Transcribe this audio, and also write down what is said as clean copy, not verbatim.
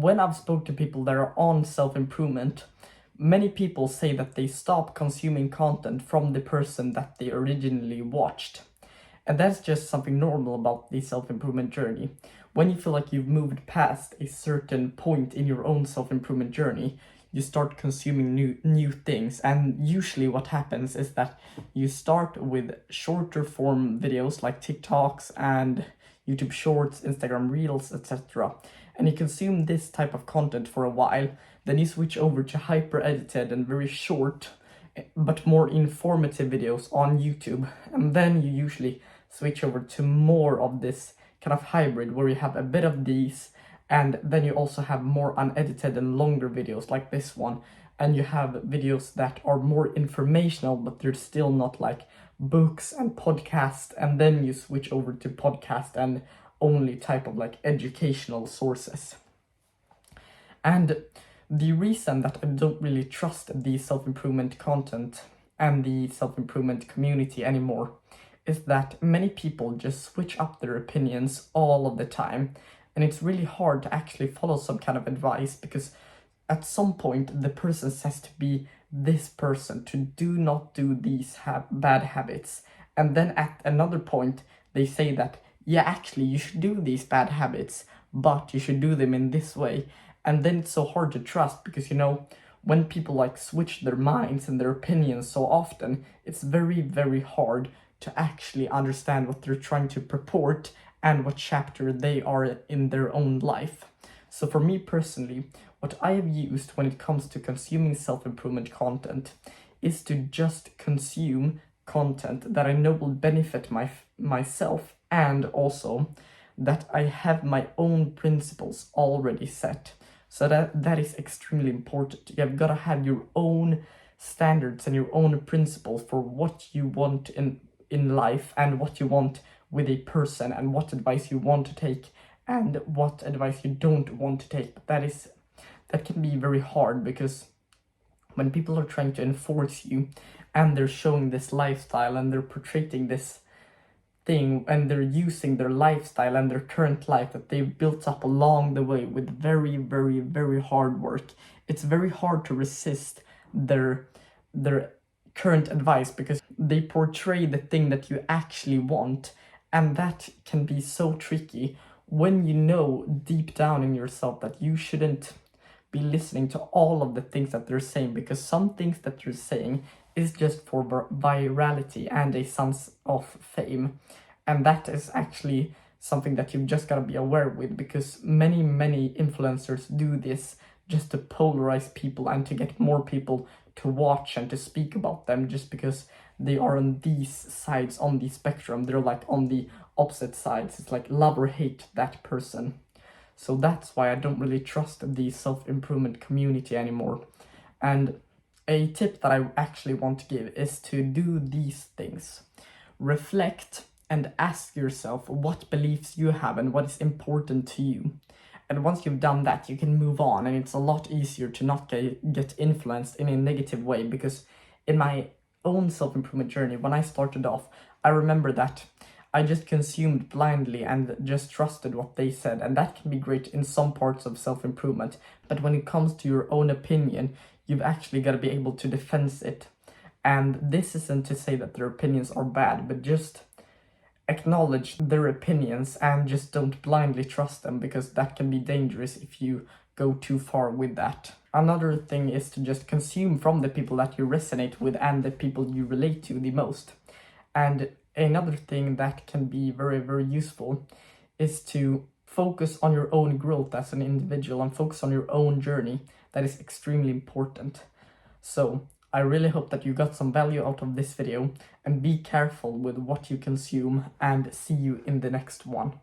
when I've spoken to people that are on self-improvement, many people say that they stop consuming content from the person that they originally watched. And that's just something normal about the self-improvement journey. When you feel like you've moved past a certain point in your own self-improvement journey, you start consuming new things. And usually what happens is that you start with shorter form videos like TikToks and YouTube Shorts, Instagram Reels, etc. And you consume this type of content for a while, then you switch over to hyper edited and very short but more informative videos on YouTube. And then you usually switch over to more of this kind of hybrid where you have a bit of these, and then you also have more unedited and longer videos like this one, and you have videos that are more informational but they're still not like books and podcast, and then you switch over to podcast and only type of like educational sources. And the reason that I don't really trust the self-improvement content and the self-improvement community anymore is that many people just switch up their opinions all of the time, and it's really hard to actually follow some kind of advice, because at some point the person says to be this person, to do not do these bad habits, and then at another point they say that yeah, actually you should do these bad habits, but you should do them in this way. And then it's so hard to trust, because when people like switch their minds and their opinions so often, it's very, very hard to actually understand what they're trying to purport and what chapter they are in their own life. So for me personally, what I have used when it comes to consuming self-improvement content is to just consume content that I know will benefit myself, and also that I have my own principles already set. So that is extremely important. You've got to have your own standards and your own principles for what you want in life, and what you want with a person, and what advice you want to take and what advice you don't want to take. But that can be very hard, because when people are trying to enforce you and they're showing this lifestyle and they're portraying this thing, and they're using their lifestyle and their current life that they've built up along the way with very, very, very hard work, it's very hard to resist their current advice, because they portray the thing that you actually want. And that can be so tricky when you know deep down in yourself that you shouldn't be listening to all of the things that they're saying, because some things that they're saying is just for virality and a sense of fame. And that is actually something that you've just got to be aware with, because many, many influencers do this just to polarize people and to get more people to watch and to speak about them, just because they are on these sides on the spectrum. They're like on the opposite sides. It's like love or hate that person. So that's why I don't really trust the self-improvement community anymore. And a tip that I actually want to give is to do these things. Reflect and ask yourself what beliefs you have and what is important to you. And once you've done that, you can move on, and it's a lot easier to not get influenced in a negative way. Because in my own self-improvement journey, when I started off, I remember that I just consumed blindly and just trusted what they said, and that can be great in some parts of self-improvement. But when it comes to your own opinion, you've actually got to be able to defend it. And this isn't to say that their opinions are bad, but just acknowledge their opinions and just don't blindly trust them, because that can be dangerous if you go too far with that. Another thing is to just consume from the people that you resonate with and the people you relate to the most. And another thing that can be very, very useful is to focus on your own growth as an individual and focus on your own journey. That is extremely important. So I really hope that you got some value out of this video, and be careful with what you consume, and see you in the next one.